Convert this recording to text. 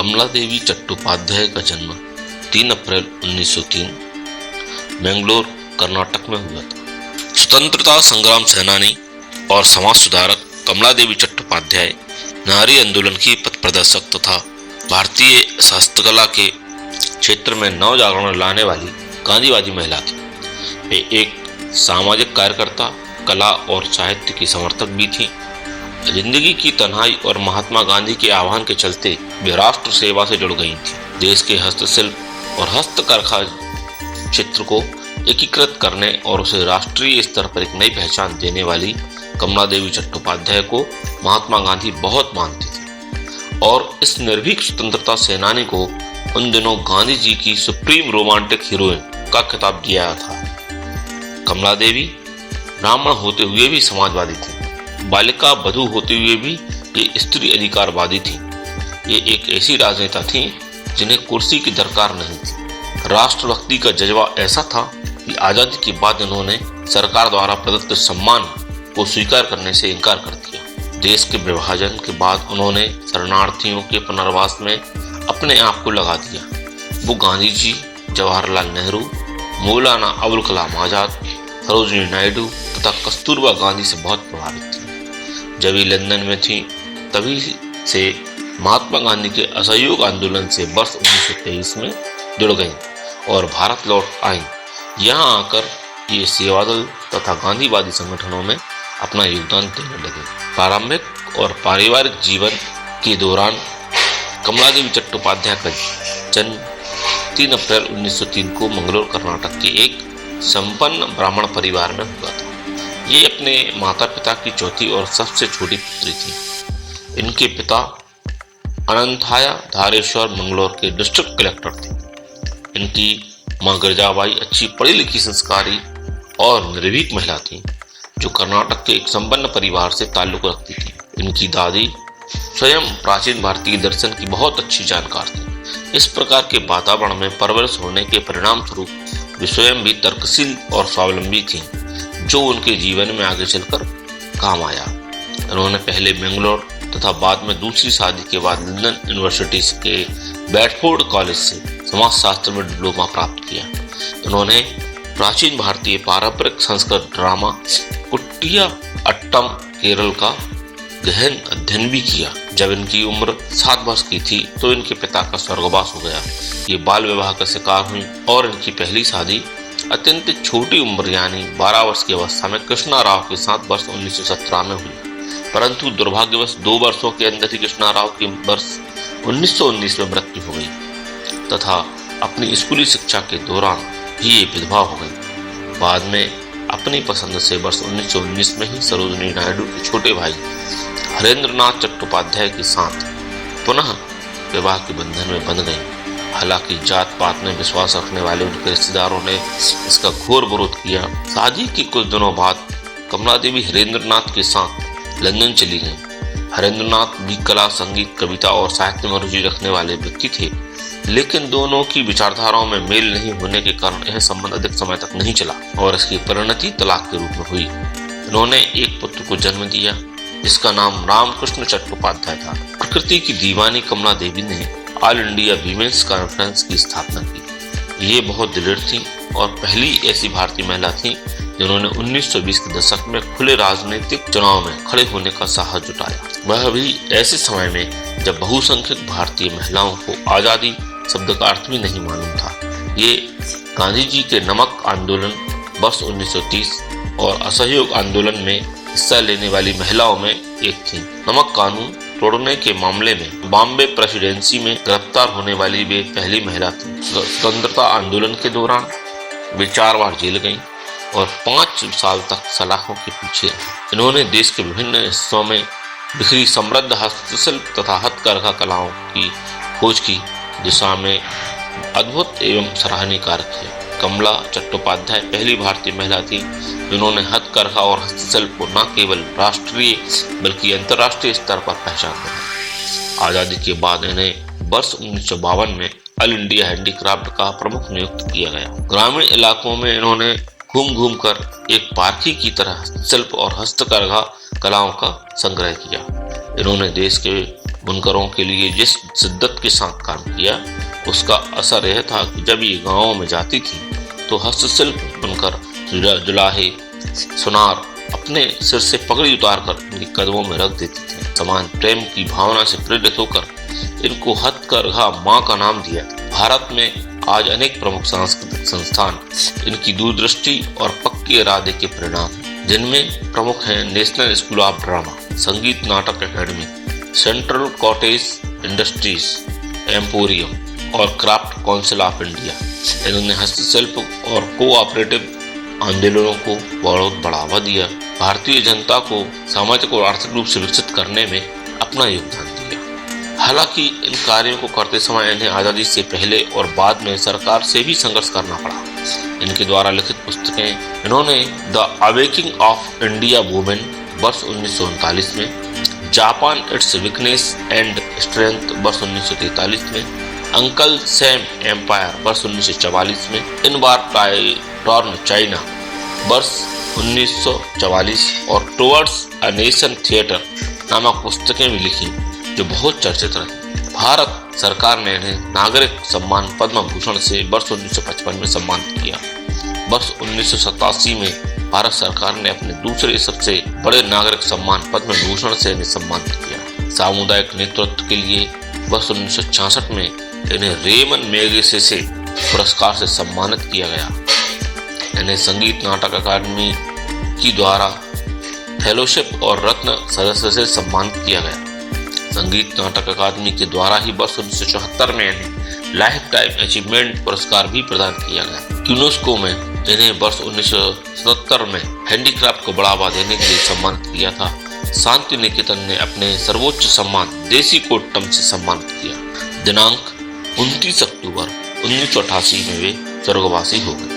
कमला देवी चट्टोपाध्याय का जन्म 3 अप्रैल 1903 बेंगलोर, कर्नाटक में हुआ था। स्वतंत्रता संग्राम सेनानी और समाज सुधारक कमला देवी चट्टोपाध्याय नारी आंदोलन की पथ प्रदर्शक तथा भारतीय हस्तकला के क्षेत्र में नव जागरण लाने वाली गांधीवादी महिला थी। वे एक सामाजिक कार्यकर्ता, कला और साहित्य की समर्थक भी थीं। जिंदगी की तन्हाई और महात्मा गांधी के आह्वान के चलते वे राष्ट्र सेवा से जुड़ गई थी। देश के हस्तशिल्प और हस्तकरघा क्षेत्र को एकीकृत करने और उसे राष्ट्रीय स्तर पर एक नई पहचान देने वाली कमला देवी चट्टोपाध्याय को महात्मा गांधी बहुत मानते थे और इस निर्भीक स्वतंत्रता सेनानी को उन दिनों गांधी जी की सुप्रीम रोमांटिक हीरोइन का खिताब दिया था। कमला देवी ब्राह्मण होते हुए भी समाजवादी थी। बालिका बधू होते हुए भी ये स्त्री अधिकारवादी थी। ये एक ऐसी राजनेता थी जिन्हें कुर्सी की दरकार नहीं थी। राष्ट्रभक्ति का जज्बा ऐसा था कि आजादी के बाद उन्होंने सरकार द्वारा प्रदत्त सम्मान को स्वीकार करने से इनकार कर दिया। देश के विभाजन के बाद उन्होंने शरणार्थियों के पुनर्वास में अपने आप को लगा दिया। वो गांधी जी, जवाहरलाल नेहरू, मौलाना अबुल कलाम आजाद, सरोजिनी नायडू तथा कस्तूरबा गांधी से बहुत प्रभावित थी। जब वे लंदन में थी तभी से महात्मा गांधी के असहयोग आंदोलन से वर्ष 1923 में जुड़ गईं और भारत लौट आईं। यहाँ आकर ये सेवादल तथा गांधीवादी संगठनों में अपना योगदान देने लगे। प्रारंभिक और पारिवारिक जीवन के दौरान कमला देवी चट्टोपाध्याय का जन्म 3 अप्रैल 1903 को मंगलोर, कर्नाटक के एक संपन्न ब्राह्मण परिवार में हुआ था। ये अपने माता पिता की चौथी और सबसे छोटी पुत्री थी। इनके पिता अनंथाया धारेश्वर मंगलोर के डिस्ट्रिक्ट कलेक्टर थे। इनकी मां गिरजाबाई अच्छी पढ़ी लिखी, संस्कारी और निर्भीक महिला थी जो कर्नाटक के एक संपन्न परिवार से ताल्लुक रखती थी। इनकी दादी स्वयं प्राचीन भारतीय दर्शन की बहुत अच्छी जानकार थी। इस प्रकार के वातावरण में परवरिश होने के परिणाम स्वरूप वे स्वयं भी तर्कशील और स्वावलंबी थीं, जो उनके जीवन में आगे चलकर काम आया। उन्होंने पहले बेंगलोर तथा बाद में दूसरी शादी के बाद लंदन यूनिवर्सिटी के बेडफोर्ड कॉलेज से समाजशास्त्र में डिप्लोमा प्राप्त किया। उन्होंने प्राचीन भारतीय पारंपरिक संस्कृत ड्रामा कुट्टिया अट्टम केरल का गहन अध्ययन भी किया। जब इनकी उम्र 7 वर्ष की थी तो इनके पिता का स्वर्गवास हो गया। ये बाल विवाह का शिकार हुई और इनकी पहली शादी अत्यंत छोटी उम्र यानी 12 वर्ष की अवस्था में कृष्णा राव के साथ वर्ष 1917 में हुई। परंतु दुर्भाग्यवश 2 वर्षों के अंदर ही कृष्णा राव की वर्ष 1919 में मृत्यु हो गई तथा अपनी स्कूली शिक्षा के दौरान ही ये विधवा हो गई। बाद में अपनी पसंद से वर्ष 1919 में ही सरोजिनी नायडू के छोटे भाई हरेंद्रनाथ चट्टोपाध्याय के साथ पुनः विवाह के बंधन में बंध गई। हालांकि जात पात में विश्वास रखने वाले उनके रिश्तेदारों ने इसका घोर विरोध किया। शादी के कुछ दिनों बाद कमला देवी हरेंद्रनाथ के साथ लंदन चली गईं। हरेंद्रनाथ भी कला, संगीत, कविता और साहित्य में रुचि रखने वाले व्यक्ति थे, लेकिन दोनों की विचारधाराओं में मेल नहीं होने के कारण यह संबंध अधिक समय तक नहीं चला और इसकी परिणति तलाक के रूप में हुई। उन्होंने एक पुत्र को जन्म दिया जिसका नाम रामकृष्ण चट्टोपाध्याय था। प्रकृति की दीवानी कमला देवी ने ऑल इंडिया वीमेंस कॉन्फ्रेंस की स्थापना की। ये बहुत दृढ़ थी और पहली ऐसी भारतीय महिला थी जिन्होंने 1920 के दशक में खुले राजनीतिक चुनाव में खड़े होने का साहस जुटाया। वह भी ऐसे समय में जब बहुसंख्यक भारतीय महिलाओं को आजादी शब्द का अर्थ भी नहीं मालूम था। ये गांधी जी के नमक आंदोलन वर्ष 1930 और असहयोग आंदोलन में हिस्सा लेने वाली महिलाओं में एक थी। नमक कानून तोड़ने के मामले में बॉम्बे प्रेसिडेंसी में गिरफ्तार होने वाली वे पहली महिला थी। स्वतंत्रता आंदोलन के दौरान वे 4 बार जेल गईं और 5 साल तक सलाखों के पीछे रहीं। इन्होंने देश के विभिन्न हिस्सों में बिखरी समृद्ध हस्तशिल्प तथा हथकरघा कलाओं की खोज की दिशा में अद्भुत एवं सराहनीय कार्य किया। कमला चट्टोपाध्याय पहली भारतीय महिला थी जिन्होंने हथकरघा और हस्तशिल्प को न केवल राष्ट्रीय बल्कि अंतर्राष्ट्रीय स्तर पर पहचान दी। आजादी के बाद इन्हें वर्ष 1952 में ऑल इंडिया हैंडीक्राफ्ट का प्रमुख नियुक्त किया गया। ग्रामीण इलाकों में इन्होंने घूम घूम कर एक पारखी की तरह शिल्प और हस्तकरघा कलाओं का संग्रह किया। इन्होंने देश के बुनकरों के लिए जिस शिद्दत के साथ काम किया, उसका असर यह था कि जब ये गांवों में जाती थी तो हस्तशिल्प बुनकर जुलाहे सुनार अपने सिर से पगड़ी उतारकर इनके कदमों में रख देते थे। समान प्रेम की भावना से प्रेरित होकर इनको हथकरघा मां का नाम दिया। भारत में आज अनेक प्रमुख सांस्कृतिक संस्थान इनकी दूरदृष्टि और पक्के इरादे के परिणाम हैं, जिनमें प्रमुख हैं नेशनल स्कूल ऑफ ड्रामा, संगीत नाटक academy, central cottage industries, emporium और क्राफ्ट काउंसिल ऑफ इंडिया। इन्होंने हस्तशिल्प और कोऑपरेटिव आंदोलनों को बहुत बढ़ावा दिया, भारतीय जनता को सामाजिक और आर्थिक रूप से विकसित करने में अपना योगदान दिया। हालांकि इन कार्यों को करते समय इन्हें आज़ादी से पहले और बाद में सरकार से भी संघर्ष करना पड़ा। इनके द्वारा लिखित पुस्तकें इन्होंने the awaking of India women वर्ष 1939 में, Japan it's weakness and strength वर्ष 1943 में, अंकल सैम एम्पायर वर्ष 1944 में, इन बार टॉर्न चाइना वर्ष 1944 और टुवर्ड्स अ नेशन थिएटर नामक पुस्तकें भी लिखी जो बहुत चर्चित रही। भारत सरकार ने इन्हें नागरिक सम्मान पद्म भूषण से वर्ष 1955 में सम्मानित किया। वर्ष 1987 में भारत सरकार ने अपने दूसरे सबसे बड़े नागरिक सम्मान पद्म भूषण से इन्हें सम्मानित किया। सामुदायिक नेतृत्व के लिए वर्ष 1966 में इन्हें रेमन मैगसेसे पुरस्कार से सम्मानित किया गया। इन्हें संगीत नाटक अकादमी की द्वारा फेलोशिप और रत्न सदस्य से सम्मानित किया गया। संगीत नाटक अकादमी के द्वारा ही वर्ष 1974 में इन्हें लाइफ टाइम अचीवमेंट पुरस्कार भी प्रदान किया गया। यूनेस्को में इन्हें वर्ष 1977 में हैंडीक्राफ्ट को बढ़ावा देने के लिए सम्मानित किया था। शांति निकेतन ने अपने सर्वोच्च सम्मान देसी कोट्टम से सम्मानित किया। दिनांक 29 अक्टूबर 1988 में वे स्वर्गवासी हो गए।